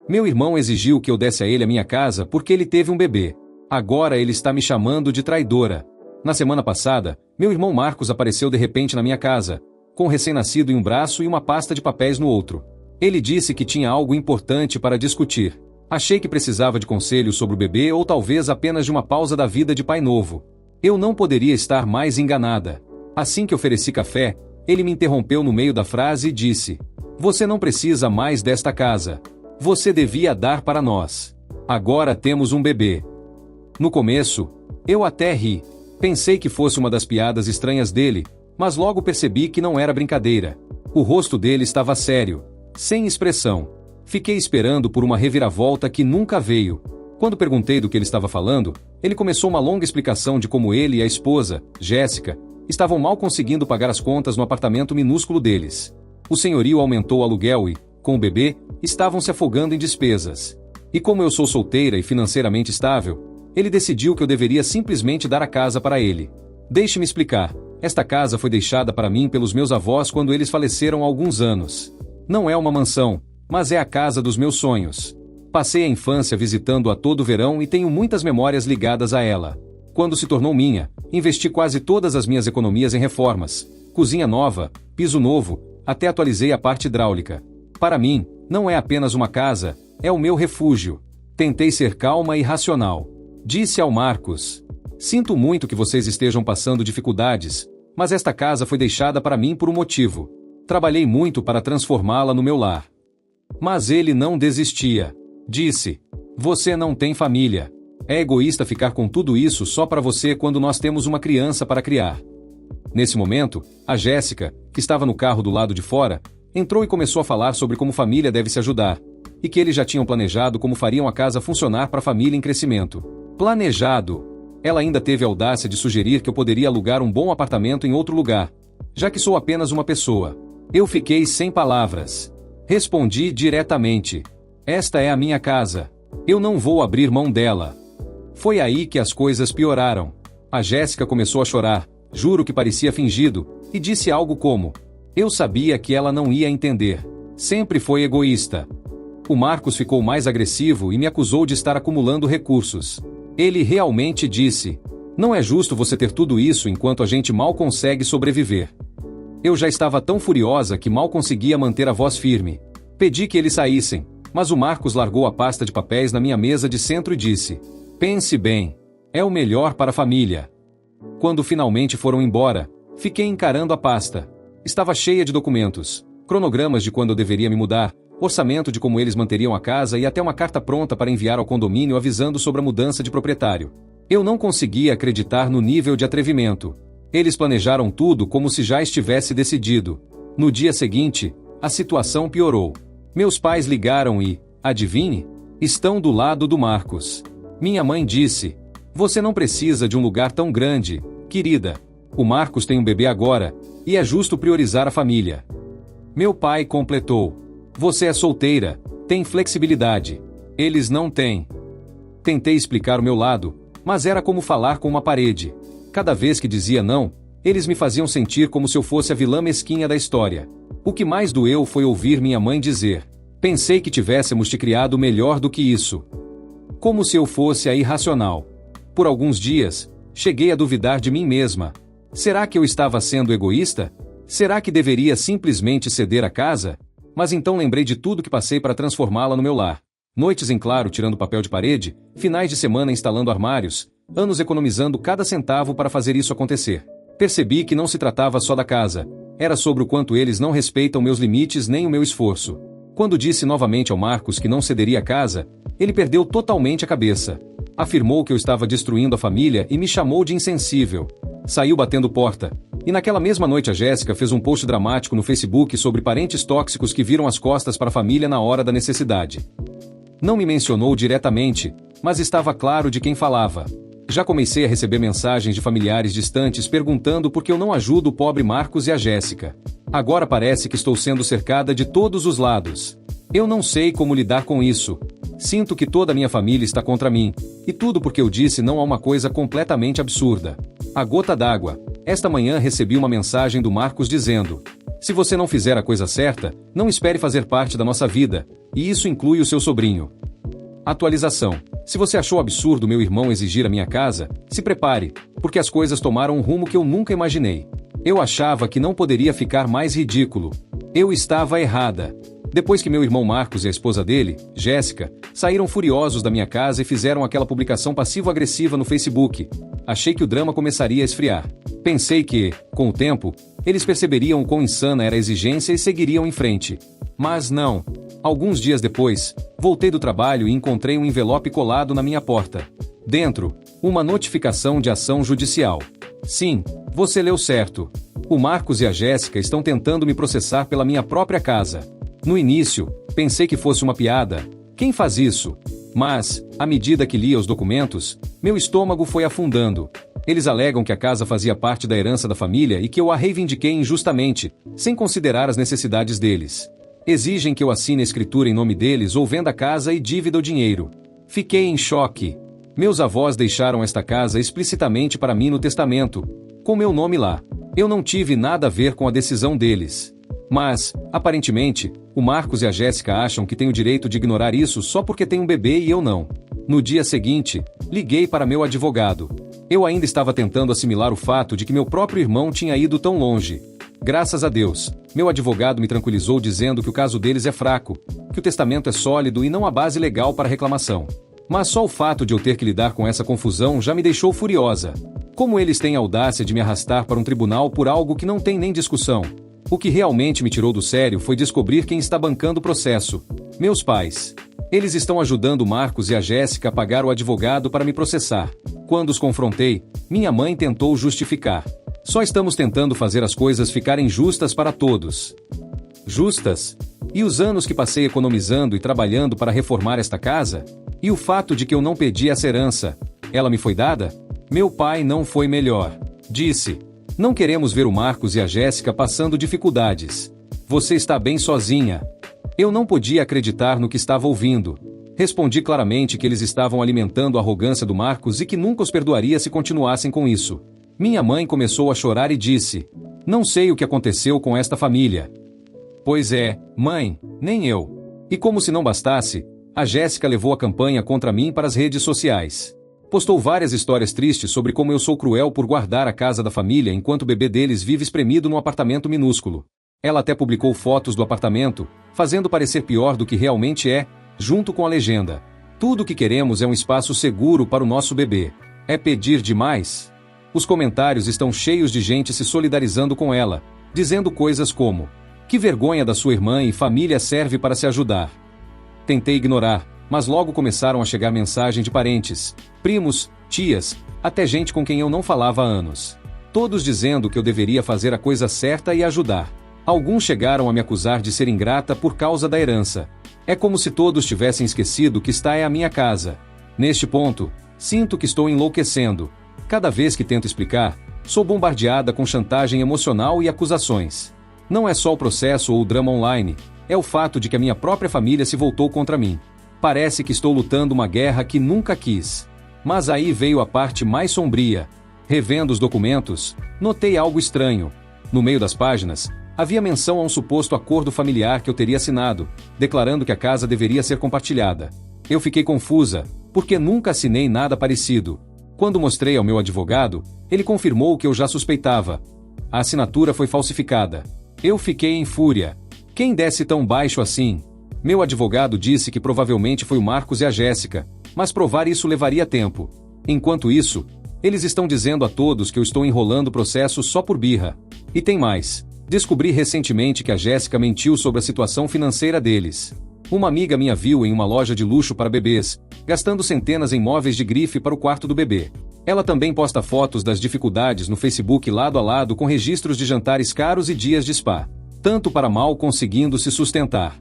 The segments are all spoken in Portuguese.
Meu irmão exigiu que eu desse a ele a minha casa porque ele teve um bebê. Agora ele está me chamando de traidora. Na semana passada, meu irmão Marcos apareceu de repente na minha casa, com um recém-nascido em um braço e uma pasta de papéis no outro. Ele disse que tinha algo importante para discutir. Achei que precisava de conselhos sobre o bebê ou talvez apenas de uma pausa da vida de pai novo. Eu não poderia estar mais enganada. Assim que ofereci café, ele me interrompeu no meio da frase e disse: "Você não precisa mais desta casa. Você devia dar para nós. Agora temos um bebê." No começo, eu até ri. Pensei que fosse uma das piadas estranhas dele, mas logo percebi que não era brincadeira. O rosto dele estava sério, sem expressão. Fiquei esperando por uma reviravolta que nunca veio. Quando perguntei do que ele estava falando, ele começou uma longa explicação de como ele e a esposa, Jéssica, estavam mal conseguindo pagar as contas no apartamento minúsculo deles. O senhorio aumentou o aluguel e, com o bebê, estavam se afogando em despesas. E como eu sou solteira e financeiramente estável, ele decidiu que eu deveria simplesmente dar a casa para ele. Deixe-me explicar. Esta casa foi deixada para mim pelos meus avós quando eles faleceram há alguns anos. Não é uma mansão, mas é a casa dos meus sonhos. Passei a infância visitando-a todo verão e tenho muitas memórias ligadas a ela. Quando se tornou minha, investi quase todas as minhas economias em reformas. Cozinha nova, piso novo, até atualizei a parte hidráulica. Para mim, não é apenas uma casa, é o meu refúgio. Tentei ser calma e racional. Disse ao Marcos: "Sinto muito que vocês estejam passando dificuldades, mas esta casa foi deixada para mim por um motivo. Trabalhei muito para transformá-la no meu lar." Mas ele não desistia. Disse: "Você não tem família. É egoísta ficar com tudo isso só para você quando nós temos uma criança para criar." Nesse momento, a Jéssica, que estava no carro do lado de fora, entrou e começou a falar sobre como família deve se ajudar, e que eles já tinham planejado como fariam a casa funcionar para a família em crescimento. Planejado! Ela ainda teve a audácia de sugerir que eu poderia alugar um bom apartamento em outro lugar, já que sou apenas uma pessoa. Eu fiquei sem palavras. Respondi diretamente: "Esta é a minha casa. Eu não vou abrir mão dela." Foi aí que as coisas pioraram. A Jéssica começou a chorar, juro que parecia fingido, e disse algo como: "Eu sabia que ela não ia entender. Sempre foi egoísta." O Marcos ficou mais agressivo e me acusou de estar acumulando recursos. Ele realmente disse: "Não é justo você ter tudo isso enquanto a gente mal consegue sobreviver." Eu já estava tão furiosa que mal conseguia manter a voz firme. Pedi que eles saíssem, mas o Marcos largou a pasta de papéis na minha mesa de centro e disse: "Pense bem. É o melhor para a família." Quando finalmente foram embora, fiquei encarando a pasta. Estava cheia de documentos, cronogramas de quando eu deveria me mudar, orçamento de como eles manteriam a casa e até uma carta pronta para enviar ao condomínio avisando sobre a mudança de proprietário. Eu não conseguia acreditar no nível de atrevimento. Eles planejaram tudo como se já estivesse decidido. No dia seguinte, a situação piorou. Meus pais ligaram e, adivinhe? Estão do lado do Marcos. Minha mãe disse: "Você não precisa de um lugar tão grande, querida. O Marcos tem um bebê agora, e é justo priorizar a família." Meu pai completou: "Você é solteira, tem flexibilidade. Eles não têm." Tentei explicar o meu lado, mas era como falar com uma parede. Cada vez que dizia não, eles me faziam sentir como se eu fosse a vilã mesquinha da história. O que mais doeu foi ouvir minha mãe dizer: "Pensei que tivéssemos te criado melhor do que isso." Como se eu fosse a irracional. Por alguns dias, cheguei a duvidar de mim mesma. Será que eu estava sendo egoísta? Será que deveria simplesmente ceder a casa? Mas então lembrei de tudo que passei para transformá-la no meu lar. Noites em claro tirando papel de parede, finais de semana instalando armários, anos economizando cada centavo para fazer isso acontecer. Percebi que não se tratava só da casa. Era sobre o quanto eles não respeitam meus limites nem o meu esforço. Quando disse novamente ao Marcos que não cederia a casa, ele perdeu totalmente a cabeça. Afirmou que eu estava destruindo a família e me chamou de insensível. Saiu batendo porta. E naquela mesma noite a Jéssica fez um post dramático no Facebook sobre parentes tóxicos que viram as costas para a família na hora da necessidade. Não me mencionou diretamente, mas estava claro de quem falava. Já comecei a receber mensagens de familiares distantes perguntando por que eu não ajudo o pobre Marcos e a Jéssica. Agora parece que estou sendo cercada de todos os lados. Eu não sei como lidar com isso. Sinto que toda a minha família está contra mim, e tudo porque eu disse não a uma coisa completamente absurda. A gota d'água. Esta manhã recebi uma mensagem do Marcos dizendo: Se você não fizer a coisa certa, não espere fazer parte da nossa vida, e isso inclui o seu sobrinho. Atualização. Se você achou absurdo meu irmão exigir a minha casa, se prepare, porque as coisas tomaram um rumo que eu nunca imaginei. Eu achava que não poderia ficar mais ridículo. Eu estava errada. Depois que meu irmão Marcos e a esposa dele, Jéssica, saíram furiosos da minha casa e fizeram aquela publicação passivo-agressiva no Facebook, achei que o drama começaria a esfriar. Pensei que, com o tempo, eles perceberiam o quão insana era a exigência e seguiriam em frente. Mas não. Alguns dias depois, voltei do trabalho e encontrei um envelope colado na minha porta. Dentro, uma notificação de ação judicial. Sim, você leu certo. O Marcos e a Jéssica estão tentando me processar pela minha própria casa. No início, pensei que fosse uma piada. Quem faz isso? Mas, à medida que lia os documentos, meu estômago foi afundando. Eles alegam que a casa fazia parte da herança da família e que eu a reivindiquei injustamente, sem considerar as necessidades deles. Exigem que eu assine a escritura em nome deles ou venda a casa e dívida o dinheiro. Fiquei em choque. Meus avós deixaram esta casa explicitamente para mim no testamento, com meu nome lá. Eu não tive nada a ver com a decisão deles. Mas, aparentemente, o Marcos e a Jéssica acham que tenho o direito de ignorar isso só porque tem um bebê e eu não. No dia seguinte, liguei para meu advogado. Eu ainda estava tentando assimilar o fato de que meu próprio irmão tinha ido tão longe. Graças a Deus, meu advogado me tranquilizou dizendo que o caso deles é fraco, que o testamento é sólido e não há base legal para reclamação. Mas só o fato de eu ter que lidar com essa confusão já me deixou furiosa. Como eles têm a audácia de me arrastar para um tribunal por algo que não tem nem discussão? O que realmente me tirou do sério foi descobrir quem está bancando o processo. Meus pais. Eles estão ajudando Marcos e a Jéssica a pagar o advogado para me processar. Quando os confrontei, minha mãe tentou justificar. Só estamos tentando fazer as coisas ficarem justas para todos. Justas? E os anos que passei economizando e trabalhando para reformar esta casa? E o fato de que eu não pedi essa herança? Ela me foi dada? Meu pai não foi melhor. Disse: não queremos ver o Marcos e a Jéssica passando dificuldades. Você está bem sozinha. Eu não podia acreditar no que estava ouvindo. Respondi claramente que eles estavam alimentando a arrogância do Marcos e que nunca os perdoaria se continuassem com isso. Minha mãe começou a chorar e disse: não sei o que aconteceu com esta família. Pois é, mãe, nem eu. E como se não bastasse, a Jéssica levou a campanha contra mim para as redes sociais. Postou várias histórias tristes sobre como eu sou cruel por guardar a casa da família enquanto o bebê deles vive espremido num apartamento minúsculo. Ela até publicou fotos do apartamento, fazendo parecer pior do que realmente é, junto com a legenda: tudo o que queremos é um espaço seguro para o nosso bebê. É pedir demais? Os comentários estão cheios de gente se solidarizando com ela, dizendo coisas como: que vergonha da sua irmã e família serve para se ajudar. Tentei ignorar, mas logo começaram a chegar mensagens de parentes, primos, tias, até gente com quem eu não falava há anos. Todos dizendo que eu deveria fazer a coisa certa e ajudar. Alguns chegaram a me acusar de ser ingrata por causa da herança. É como se todos tivessem esquecido que esta é a minha casa. Neste ponto, sinto que estou enlouquecendo. Cada vez que tento explicar, sou bombardeada com chantagem emocional e acusações. Não é só o processo ou o drama online, é o fato de que a minha própria família se voltou contra mim. Parece que estou lutando uma guerra que nunca quis. Mas aí veio a parte mais sombria. Revendo os documentos, notei algo estranho. No meio das páginas, havia menção a um suposto acordo familiar que eu teria assinado, declarando que a casa deveria ser compartilhada. Eu fiquei confusa, porque nunca assinei nada parecido. Quando mostrei ao meu advogado, ele confirmou o que eu já suspeitava. A assinatura foi falsificada. Eu fiquei em fúria. Quem desce tão baixo assim? Meu advogado disse que provavelmente foi o Marcos e a Jéssica, mas provar isso levaria tempo. Enquanto isso, eles estão dizendo a todos que eu estou enrolando o processo só por birra. E tem mais. Descobri recentemente que a Jéssica mentiu sobre a situação financeira deles. Uma amiga minha viu em uma loja de luxo para bebês, gastando centenas em móveis de grife para o quarto do bebê. Ela também posta fotos das dificuldades no Facebook lado a lado com registros de jantares caros e dias de spa. Tanto para mal conseguindo se sustentar.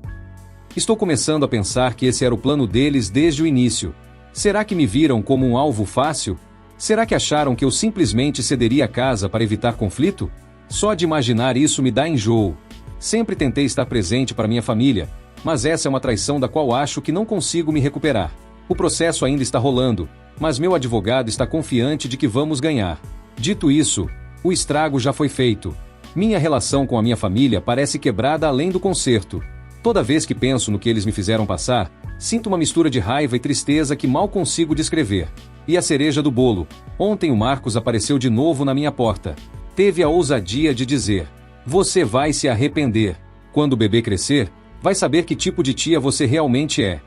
Estou começando a pensar que esse era o plano deles desde o início. Será que me viram como um alvo fácil? Será que acharam que eu simplesmente cederia a casa para evitar conflito? Só de imaginar isso me dá enjoo. Sempre tentei estar presente para minha família, mas essa é uma traição da qual acho que não consigo me recuperar. O processo ainda está rolando, mas meu advogado está confiante de que vamos ganhar. Dito isso, o estrago já foi feito. Minha relação com a minha família parece quebrada além do conserto. Toda vez que penso no que eles me fizeram passar, sinto uma mistura de raiva e tristeza que mal consigo descrever. E a cereja do bolo: ontem o Marcos apareceu de novo na minha porta. Teve a ousadia de dizer: "Você vai se arrepender. Quando o bebê crescer, vai saber que tipo de tia você realmente é."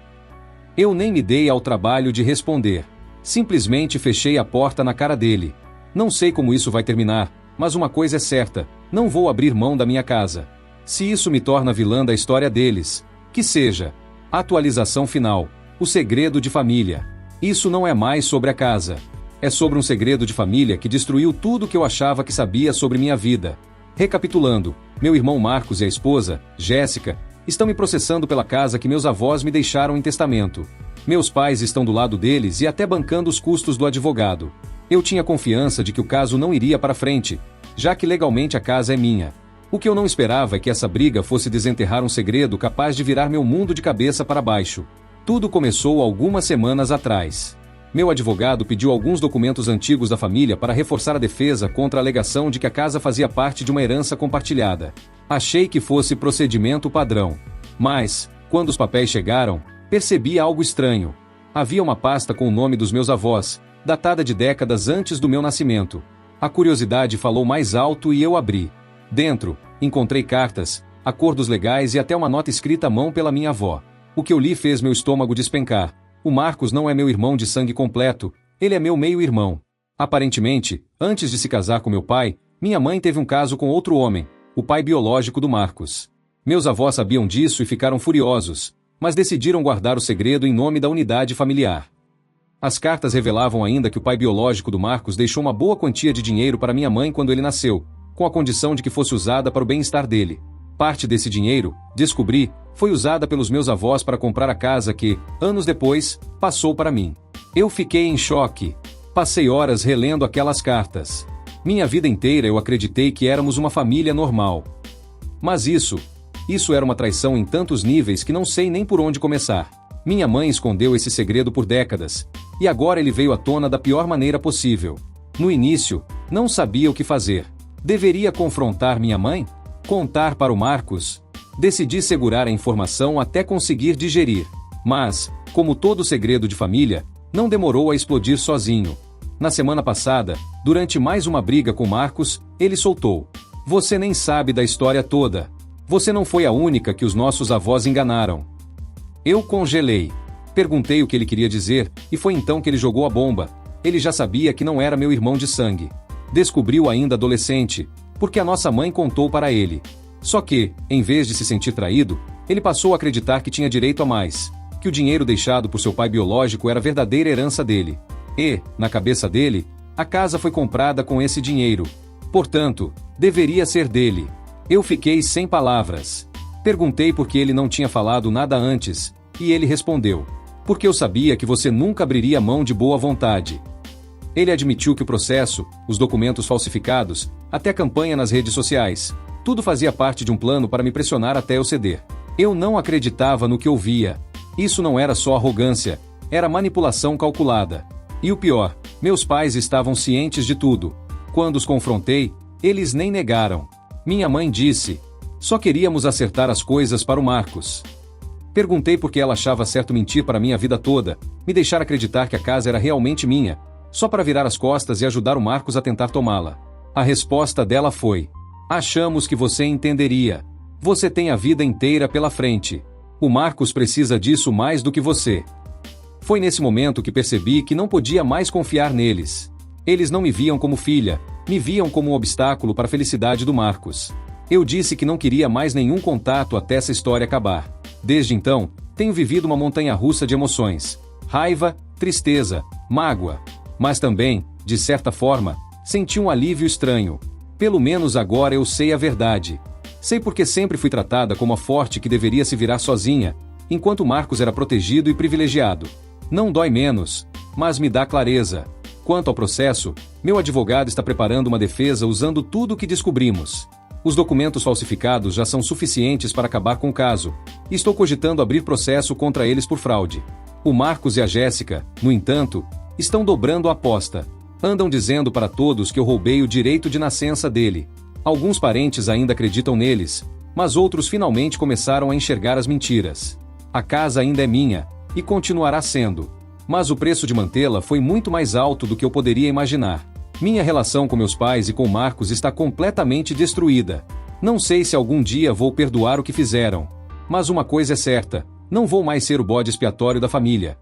Eu nem me dei ao trabalho de responder. Simplesmente fechei a porta na cara dele. Não sei como isso vai terminar, mas uma coisa é certa: não vou abrir mão da minha casa. Se isso me torna vilã da história deles, que seja. Atualização final: o segredo de família. Isso não é mais sobre a casa. É sobre um segredo de família que destruiu tudo que eu achava que sabia sobre minha vida. Recapitulando, meu irmão Marcos e a esposa, Jéssica, estão me processando pela casa que meus avós me deixaram em testamento. Meus pais estão do lado deles e até bancando os custos do advogado. Eu tinha confiança de que o caso não iria para frente, já que legalmente a casa é minha. O que eu não esperava é que essa briga fosse desenterrar um segredo capaz de virar meu mundo de cabeça para baixo. Tudo começou algumas semanas atrás. Meu advogado pediu alguns documentos antigos da família para reforçar a defesa contra a alegação de que a casa fazia parte de uma herança compartilhada. Achei que fosse procedimento padrão. Mas, quando os papéis chegaram, percebi algo estranho. Havia uma pasta com o nome dos meus avós, datada de décadas antes do meu nascimento. A curiosidade falou mais alto e eu abri. Dentro, encontrei cartas, acordos legais e até uma nota escrita à mão pela minha avó. O que eu li fez meu estômago despencar. O Marcos não é meu irmão de sangue completo, ele é meu meio-irmão. Aparentemente, antes de se casar com meu pai, minha mãe teve um caso com outro homem, o pai biológico do Marcos. Meus avós sabiam disso e ficaram furiosos, mas decidiram guardar o segredo em nome da unidade familiar. As cartas revelavam ainda que o pai biológico do Marcos deixou uma boa quantia de dinheiro para minha mãe quando ele nasceu, com a condição de que fosse usada para o bem-estar dele. Parte desse dinheiro, descobri, foi usada pelos meus avós para comprar a casa que, anos depois, passou para mim. Eu fiquei em choque. Passei horas relendo aquelas cartas. Minha vida inteira eu acreditei que éramos uma família normal. Mas isso era uma traição em tantos níveis que não sei nem por onde começar. Minha mãe escondeu esse segredo por décadas, e agora ele veio à tona da pior maneira possível. No início, não sabia o que fazer. Deveria confrontar minha mãe? Contar para o Marcos? Decidi segurar a informação até conseguir digerir. Mas, como todo segredo de família, não demorou a explodir sozinho. Na semana passada, durante mais uma briga com Marcos, ele soltou: "Você nem sabe da história toda. Você não foi a única que os nossos avós enganaram." Eu congelei. Perguntei o que ele queria dizer, e foi então que ele jogou a bomba. Ele já sabia que não era meu irmão de sangue. Descobriu ainda adolescente, porque a nossa mãe contou para ele. Só que, em vez de se sentir traído, ele passou a acreditar que tinha direito a mais, que o dinheiro deixado por seu pai biológico era a verdadeira herança dele. E, na cabeça dele, a casa foi comprada com esse dinheiro. Portanto, deveria ser dele. Eu fiquei sem palavras. Perguntei por que ele não tinha falado nada antes, e ele respondeu: "Porque eu sabia que você nunca abriria mão de boa vontade." Ele admitiu que o processo, os documentos falsificados, até a campanha nas redes sociais, tudo fazia parte de um plano para me pressionar até eu ceder. Eu não acreditava no que ouvia. Isso não era só arrogância, era manipulação calculada. E o pior, meus pais estavam cientes de tudo. Quando os confrontei, eles nem negaram. Minha mãe disse: "Só queríamos acertar as coisas para o Marcos." Perguntei por que ela achava certo mentir para minha vida toda, me deixar acreditar que a casa era realmente minha, só para virar as costas e ajudar o Marcos a tentar tomá-la. A resposta dela foi: "Achamos que você entenderia. Você tem a vida inteira pela frente. O Marcos precisa disso mais do que você." Foi nesse momento que percebi que não podia mais confiar neles. Eles não me viam como filha, me viam como um obstáculo para a felicidade do Marcos. Eu disse que não queria mais nenhum contato até essa história acabar. Desde então, tenho vivido uma montanha-russa de emoções. Raiva, tristeza, mágoa. Mas também, de certa forma, senti um alívio estranho. Pelo menos agora eu sei a verdade. Sei porque sempre fui tratada como a forte que deveria se virar sozinha, enquanto Marcos era protegido e privilegiado. Não dói menos, mas me dá clareza. Quanto ao processo, meu advogado está preparando uma defesa usando tudo o que descobrimos. Os documentos falsificados já são suficientes para acabar com o caso. Estou cogitando abrir processo contra eles por fraude. O Marcos e a Jéssica, no entanto, estão dobrando a aposta. Andam dizendo para todos que eu roubei o direito de nascença dele. Alguns parentes ainda acreditam neles, mas outros finalmente começaram a enxergar as mentiras. A casa ainda é minha, e continuará sendo. Mas o preço de mantê-la foi muito mais alto do que eu poderia imaginar. Minha relação com meus pais e com Marcos está completamente destruída. Não sei se algum dia vou perdoar o que fizeram. Mas uma coisa é certa, não vou mais ser o bode expiatório da família.